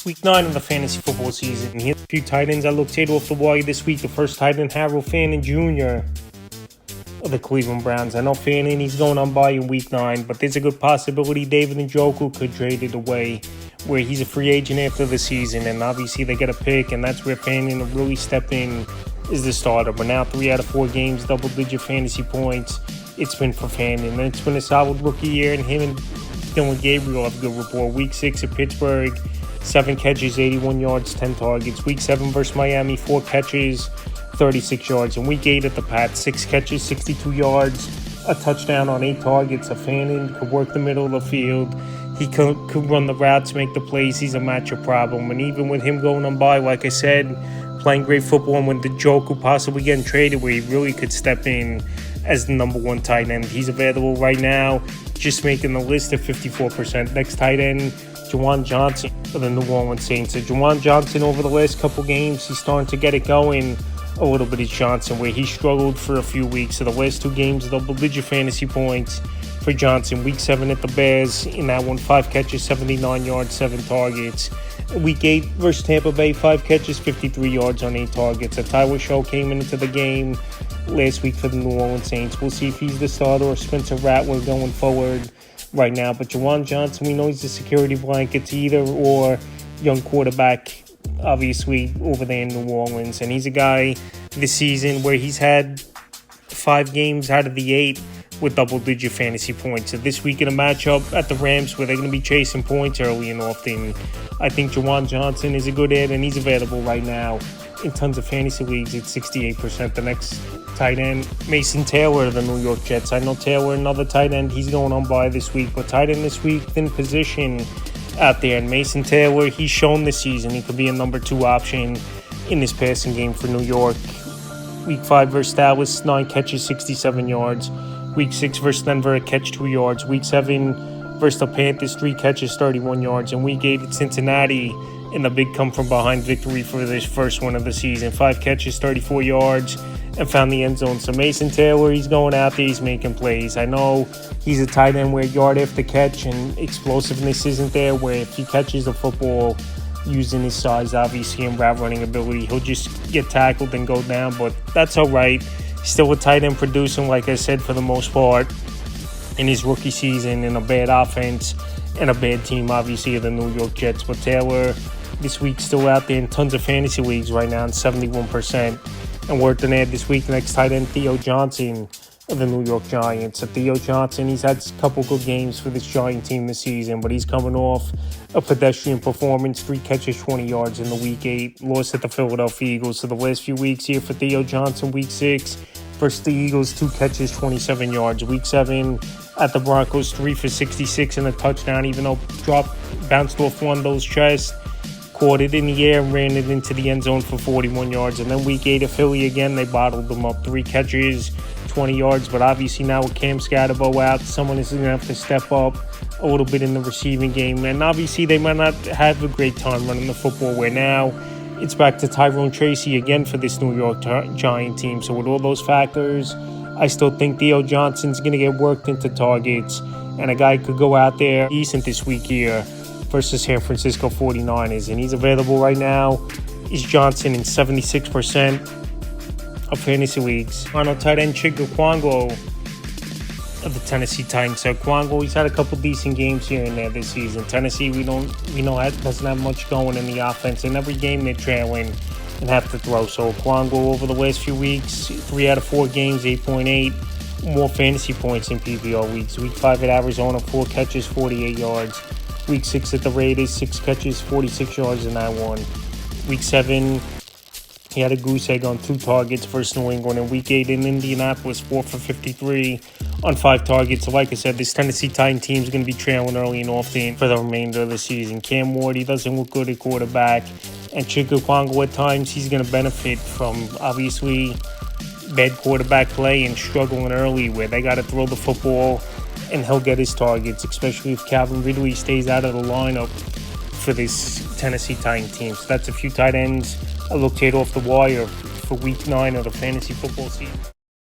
Week 9 of the fantasy football season. Here's a few tight ends I looked at off the wire this week. The first tight end, Harold Fannin Jr. of the Cleveland Browns. I know Fannin, he's going on by in Week 9, but there's a good possibility David Njoku could trade it away, where he's a free agent after the season, and obviously they get a pick, and that's where Fannin will really step in as the starter. But now 3 out of 4 games, double-digit fantasy points. It's been for Fannin, and it's been a solid rookie year, and him and Dylan Gabriel have a good rapport. Week 6 at Pittsburgh, 7 catches, 81 yards, 10 targets. Week 7 versus Miami, 4 catches, 36 yards. And Week 8 at the Pats, 6 catches, 62 yards, a touchdown on 8 targets. A Fannin could work the middle of the field. He could run the routes, make the plays. He's a matchup problem. And even with him going on by, like I said, playing great football, and with Njoku possibly getting traded, where he really could step in as the number 1 tight end. He's available right now, just making the list at 54%. Next tight end, Juwan Johnson of the New Orleans Saints. So Juwan Johnson, over the last couple games, he's starting to get it going a little bit as Johnson, where he struggled for a few weeks. So the last 2 games, double-digit fantasy points for Johnson. Week 7 at the Bears, in that one, 5 catches, 79 yards, 7 targets. Week 8 versus Tampa Bay, 5 catches, 53 yards on 8 targets. A Tyler Show came into the game last week for the New Orleans Saints. We'll see if he's the starter or Spencer Rattler going forward right now. But Juwan Johnson, we know he's a security blanket to either or young quarterback, obviously, over there in New Orleans. And he's a guy this season where he's had 5 games out of the 8 with double-digit fantasy points. So this week in a matchup at the Rams, where they're going to be chasing points early and often, I think Juwan Johnson is a good ad, and he's available right now in tons of fantasy leagues at 68%. The next tight end, Mason Taylor of the New York Jets. I know Taylor, another tight end, he's going on by this week, but tight end this week, thin position out there. And Mason Taylor, he's shown this season he could be a number 2 option in this passing game for New York. Week 5 versus Dallas, 9 catches, 67 yards. Week 6 versus Denver, a catch, 2 yards. Week 7 versus the Panthers, 3 catches, 31 yards. And Week 8 at Cincinnati, in the big come-from-behind victory for this first one of the season. 5 catches, 34 yards, and found the end zone. So Mason Taylor, he's going out there, he's making plays. I know he's a tight end where yard after catch and explosiveness isn't there, where if he catches the football using his size, obviously, and route running ability, he'll just get tackled and go down, but that's all right. Still a tight end producing, like I said, for the most part in his rookie season, in a bad offense and a bad team, obviously, of the New York Jets. But Taylor, this week, still out there in tons of fantasy leagues right now, in 71%. And worth an ad this week, next tight end, Theo Johnson of the New York Giants. So Theo Johnson, he's had a couple good games for this Giant team this season, but he's coming off a pedestrian performance, 3 catches, 20 yards in the Week 8, loss at the Philadelphia Eagles. So the last few weeks here for Theo Johnson, Week 6 versus the Eagles, 2 catches, 27 yards. Week 7 at the Broncos, 3 for 66 and a touchdown, even though bounced off Wendell's chest, caught it in the air and ran it into the end zone for 41 yards. And then Week 8 at Philly again, they bottled them up, 3 catches, 20 yards. But obviously now with Cam Scatterbo out, someone is going to have to step up a little bit in the receiving game. And obviously they might not have a great time running the football, where now it's back to Tyrone Tracy again for this New York Giant team. So with all those factors, I still think Theo Johnson's going to get worked into targets, and a guy could go out there decent this week here versus San Francisco 49ers. And he's available right now. Is Johnson in 76% of fantasy leagues. Final tight end, Chig Okwango of the Tennessee Titans. So Okwango, he's had a couple decent games here and there this season. Tennessee, we know doesn't have much going in the offense. In every game they're trailing and have to throw. So Okwango, over the last few weeks, 3 out of 4 games, 8.8 more fantasy points in PPR weeks. Week 5 at Arizona, 4 catches, 48 yards. Week 6 at the Raiders, 6 catches, 46 yards in that one. Week 7, he had a goose egg on 2 targets versus New England. And Week 8 in Indianapolis, 4 for 53 on 5 targets. So like I said, this Tennessee Titan team is going to be trailing early and often for the remainder of the season. Cam Ward, he doesn't look good at quarterback. And Chig Okwango, at times, he's going to benefit from, obviously, bad quarterback play and struggling early, where they got to throw the football and he'll get his targets, especially if Calvin Ridley stays out of the lineup for this Tennessee Titan team. So that's a few tight ends I looked at off the wire for Week 9 of the fantasy football season.